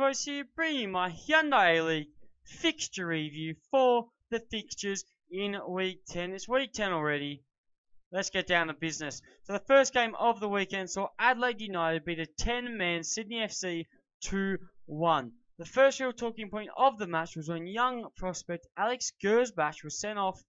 Voice here, bringing my Hyundai A-League fixture review for the fixtures in Week 10. It's Week 10 already. Let's get down to business. So the first game of the weekend saw Adelaide United beat a 10-man Sydney FC 2-1. The first real talking point of the match was when young prospect Alex Gersbach was sent off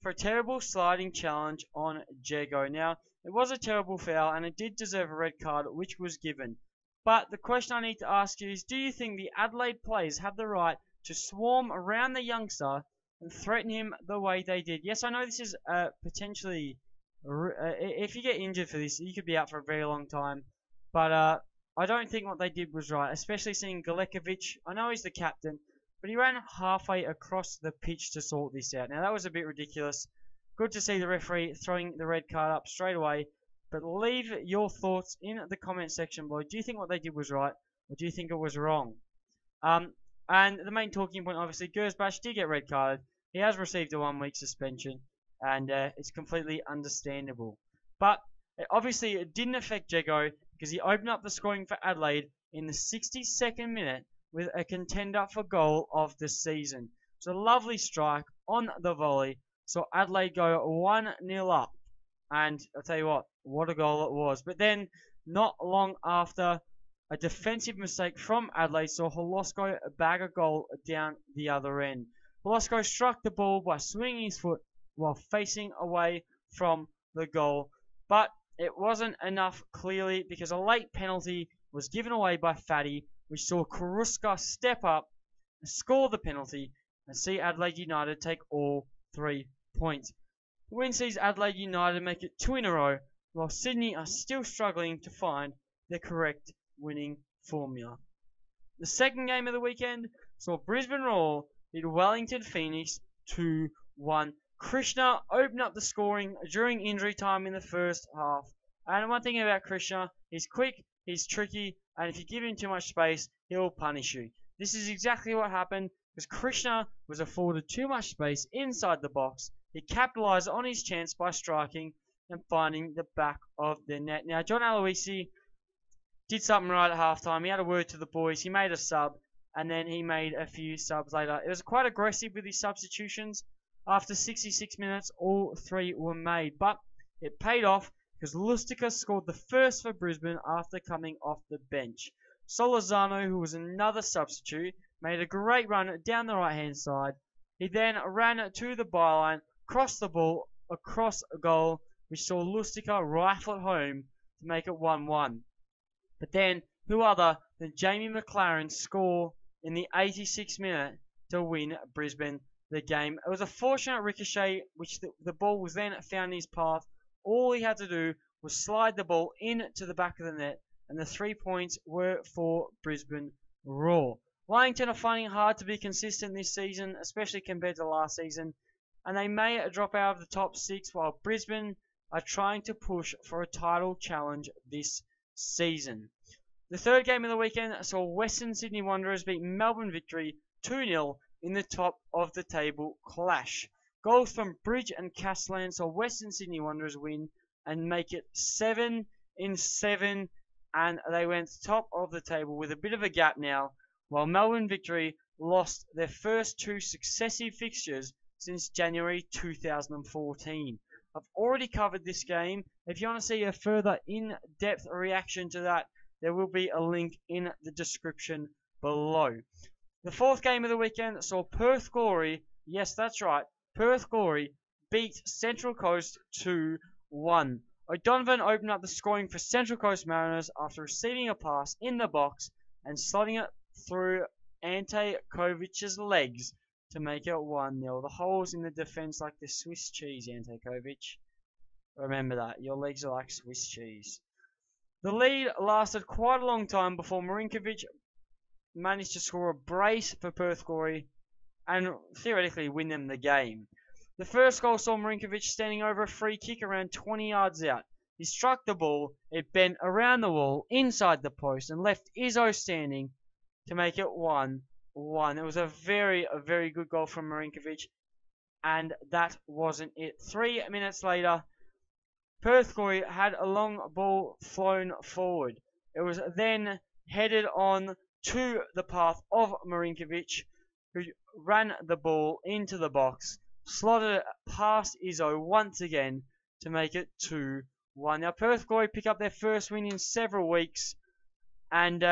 for a terrible sliding challenge on Jego. Now, it was a terrible foul and it did deserve a red card, which was given. But the question I need to ask you is, do you think the Adelaide players have the right to swarm around the youngster and threaten him the way they did? Yes, I know this is potentially, if you get injured for this, you could be out for a very long time. But I don't think what they did was right, especially seeing Galekovic. I know he's the captain, but he ran halfway across the pitch to sort this out. Now, that was a bit ridiculous. Good to see the referee throwing the red card up straight away. But leave your thoughts in the comment section below. Do you think what they did was right, or do you think it was wrong? And the main talking point, obviously, Gersbach did get red carded. He has received a 1-week suspension, and it's completely understandable. But obviously, it didn't affect Jego because he opened up the scoring for Adelaide in the 62nd minute with a contender for goal of the season. It's a lovely strike on the volley, so Adelaide go 1-0 up. And I'll tell you what a goal it was. But then, not long after, a defensive mistake from Adelaide saw Holosko bag a goal down the other end. Holosko struck the ball by swinging his foot while facing away from the goal. But it wasn't enough, clearly, because a late penalty was given away by Fatty, which saw Karuska step up, score the penalty, and see Adelaide United take all 3 points. The win sees Adelaide United make it 2 in a row, while Sydney are still struggling to find the correct winning formula. The second game of the weekend saw Brisbane Roar beat Wellington Phoenix 2-1. Krishna opened up the scoring during injury time in the first half. And one thing about Krishna, he's quick, he's tricky, and if you give him too much space, he'll punish you. This is exactly what happened, because Krishna was afforded too much space inside the box. He capitalised on his chance by striking and finding the back of the net. Now, John Aloisi did something right at halftime. He had a word to the boys. He made a sub, and then he made a few subs later. It was quite aggressive with his substitutions. After 66 minutes, all 3 were made. But it paid off because Lustica scored the first for Brisbane after coming off the bench. Solazano, who was another substitute, made a great run down the right-hand side. He then ran to the byline, crossed the ball across a goal, which saw Lustica rifle it home to make it 1-1. But then, who other than Jamie McLaren score in the 86th minute to win Brisbane the game. It was a fortunate ricochet, which the ball was then found in his path. All he had to do was slide the ball into the back of the net, and the 3 points were for Brisbane Roar. Wellington are finding it hard to be consistent this season, especially compared to last season, and they may drop out of the top 6, while Brisbane are trying to push for a title challenge this season. The third game of the weekend saw Western Sydney Wanderers beat Melbourne Victory 2-0 in the top of the table clash. Goals from Bridge and Castellan saw Western Sydney Wanderers win and make it 7 in 7, and they went top of the table with a bit of a gap now, while Melbourne Victory lost their first 2 successive fixtures since January 2014. I've already covered this game. If you want to see a further in-depth reaction to that, there will be a link in the description below. The fourth game of the weekend saw Perth Glory, yes that's right, Perth Glory beat Central Coast 2-1. O'Donovan opened up the scoring for Central Coast Mariners after receiving a pass in the box and sliding it through Ante Kovic's legs to make it 1-0. The holes in the defence like the Swiss cheese, Ante Kovic. Remember that, your legs are like Swiss cheese. The lead lasted quite a long time before Marinkovic managed to score a brace for Perth Glory and theoretically win them the game. The first goal saw Marinkovic standing over a free kick around 20 yards out. He struck the ball, it bent around the wall inside the post and left Izzo standing to make it 1-1. It was a very good goal from Marinkovic, and that wasn't it. 3 minutes later, Perth Glory had a long ball flown forward. It was then headed on to the path of Marinkovic, who ran the ball into the box, slotted it past Izzo once again to make it 2-1. Now, Perth Glory pick up their first win in several weeks, and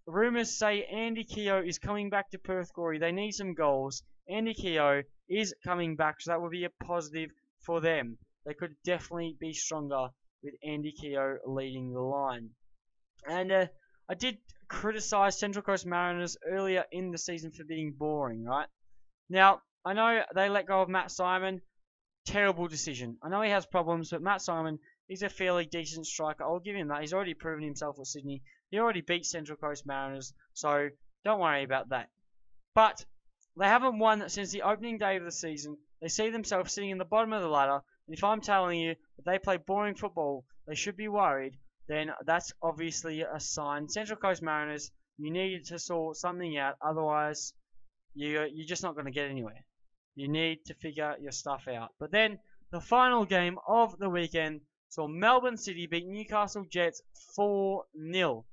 rumours say Andy Keogh is coming back to Perth Glory. They need some goals. Andy Keogh is coming back, so that will be a positive for them. They could definitely be stronger with Andy Keogh leading the line. And I did criticise Central Coast Mariners earlier in the season for being boring, right? Now, I know they let go of Matt Simon. Terrible decision. I know he has problems, but Matt Simon is a fairly decent striker. I'll give him that. He's already proven himself with Sydney. He already beat Central Coast Mariners, so don't worry about that. But they haven't won since the opening day of the season. They see themselves sitting in the bottom of the ladder. And if I'm telling you that they play boring football, they should be worried, then that's obviously a sign. Central Coast Mariners, you need to sort something out. Otherwise, you're just not going to get anywhere. You need to figure your stuff out. But then, the final game of the weekend saw Melbourne City beat Newcastle Jets 4-0.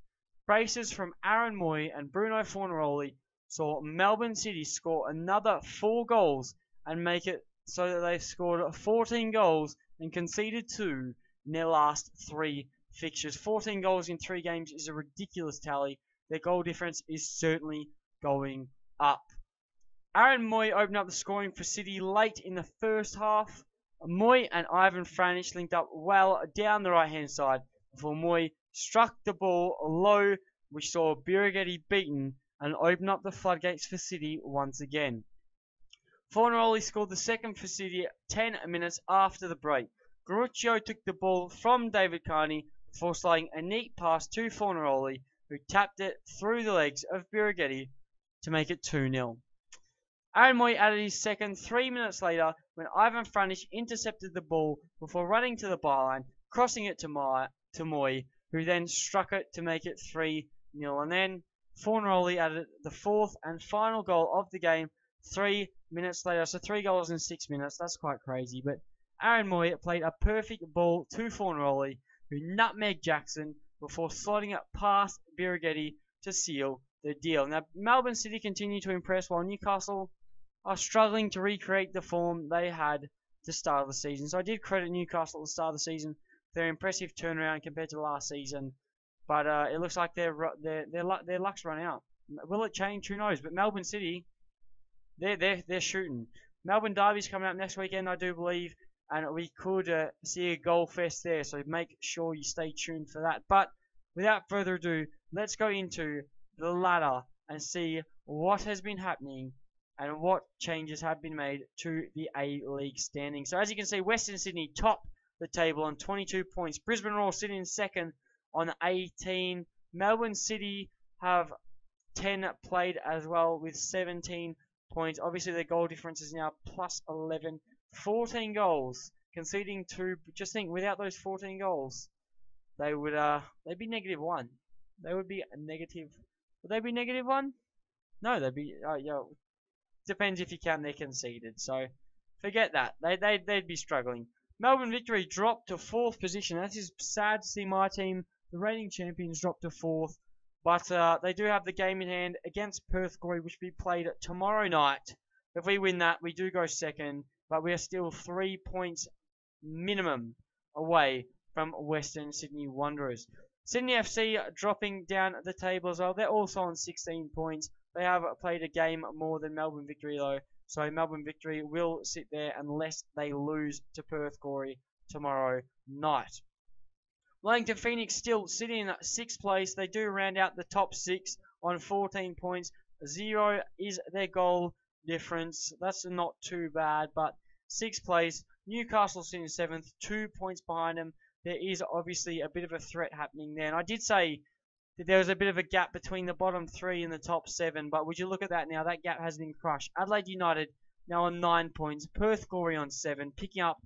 Braces from Aaron Moy and Bruno Fornaroli saw Melbourne City score another 4 goals and make it so that they've scored 14 goals and conceded 2 in their last 3 fixtures. 14 goals in 3 games is a ridiculous tally. Their goal difference is certainly going up. Aaron Moy opened up the scoring for City late in the first half. Moy and Ivan Franich linked up well down the right-hand side before Moy struck the ball low, which saw Birighetti beaten and opened up the floodgates for City once again. Fornaroli scored the second for City 10 minutes after the break. Garuccio took the ball from David Carney before sliding a neat pass to Fornaroli, who tapped it through the legs of Birighetti to make it 2-0. Aaron Moy added his second 3 minutes later when Ivan Franich intercepted the ball before running to the byline, crossing it to Moy, who then struck it to make it 3-0. And then Fornaroli added the fourth and final goal of the game 3 minutes later. So 3 goals in 6 minutes. That's quite crazy. But Aaron Moy played a perfect ball to Fornaroli, who nutmegged Jackson before slotting it past Birighetti to seal the deal. Now, Melbourne City continue to impress while Newcastle are struggling to recreate the form they had at the start of the season. So I did credit Newcastle at the start of the season for their impressive turnaround compared to last season. But it looks like their luck's run out. Will it change? Who knows? But Melbourne City, they're shooting. Melbourne Derby's coming up next weekend, I do believe, and we could see a goal fest there. So make sure you stay tuned for that. But without further ado, let's go into the ladder and see what has been happening and what changes have been made to the A-League standing. So as you can see, Western Sydney top the table on 22 points. Brisbane Roar sitting in second on 18. Melbourne City have 10 played as well with 17 points. Obviously their goal difference is now plus 11. 14 goals, conceding 2. Just think, without those 14 goals, they'd be -1. They would be a negative. Would they be -1? No, they'd be. Depends if you count their conceded. So forget that. They'd be struggling. Melbourne Victory dropped to 4th position. That is sad to see my team, the reigning champions, drop to 4th. But they do have the game in hand against Perth Glory, which will be played tomorrow night. If we win that, we do go second. But we are still 3 points minimum away from Western Sydney Wanderers. Sydney FC dropping down the table as well. They're also on 16 points. They have played a game more than Melbourne Victory though. So Melbourne Victory will sit there unless they lose to Perth Glory tomorrow night. Wellington Phoenix still sitting in 6th place. They do round out the top 6 on 14 points. 0 is their goal difference. That's not too bad, but 6th place. Newcastle sitting 7th, 2 points behind them. There is obviously a bit of a threat happening there. And I did say that there was a bit of a gap between the bottom 3 and the top 7. But would you look at that now? That gap has been crushed. Adelaide United now on 9 points. Perth Glory on 7, picking up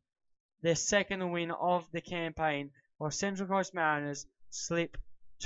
their second win of the campaign. While Central Coast Mariners slip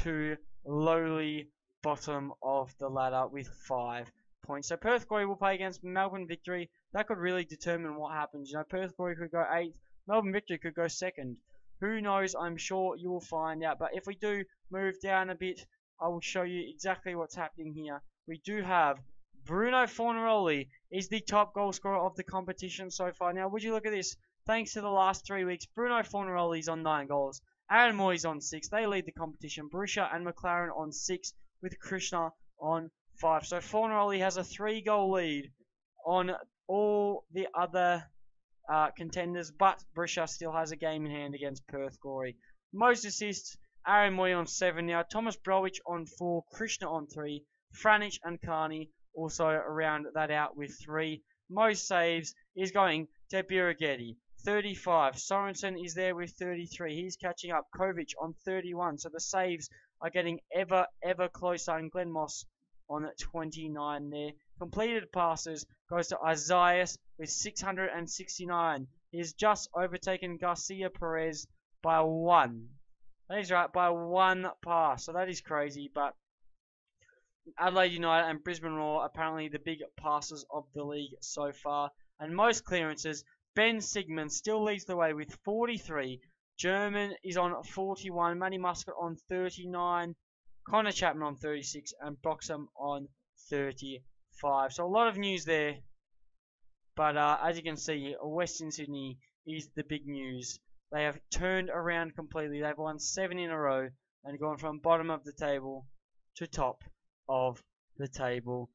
to lowly bottom of the ladder with 5 points. So Perth Glory will play against Melbourne Victory. That could really determine what happens. You know, Perth Glory could go 8th. Melbourne Victory could go 2nd. Who knows? I'm sure you will find out. But if we do move down a bit I will show you exactly what's happening here. We do have Bruno Fornaroli is the top goal scorer of the competition so far. Now, would you look at this? Thanks to the last 3 weeks, Bruno Fornaroli is on 9 goals. Aaron Moyes on 6. They lead the competition. Borussia and McLaren on 6, with Krishna on 5. So Fornaroli has a 3-goal lead on all the other contenders, but Borussia still has a game in hand against Perth Glory. Most assists, Aaron Moy on 7 now, Thomas Browich on 4, Krishna on 3, Franic and Carney also round that out with 3. Most saves is going to Birighetti, 35. Sorensen is there with 33. He's catching up. Kovic on 31. So the saves are getting ever closer. And Glenn Moss on 29 there. Completed passes goes to Isaias with 669. He's just overtaken Garcia Perez by 1. That is right, by 1 pass. So that is crazy. But Adelaide United and Brisbane Roar apparently the big passes of the league so far. And most clearances, Ben Sigmund still leads the way with 43. German is on 41. Matty Muscat on 39. Connor Chapman on 36. And Broxham on 35. So a lot of news there. But as you can see, Western Sydney is the big news. They have turned around completely. They've won 7 in a row and gone from bottom of the table to top of the table.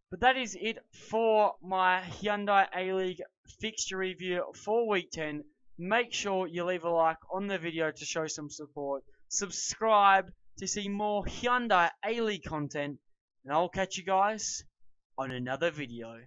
But that is it for my Hyundai A-League fixture review for Week 10. Make sure you leave a like on the video to show some support. Subscribe to see more Hyundai A-League content. And I'll catch you guys on another video.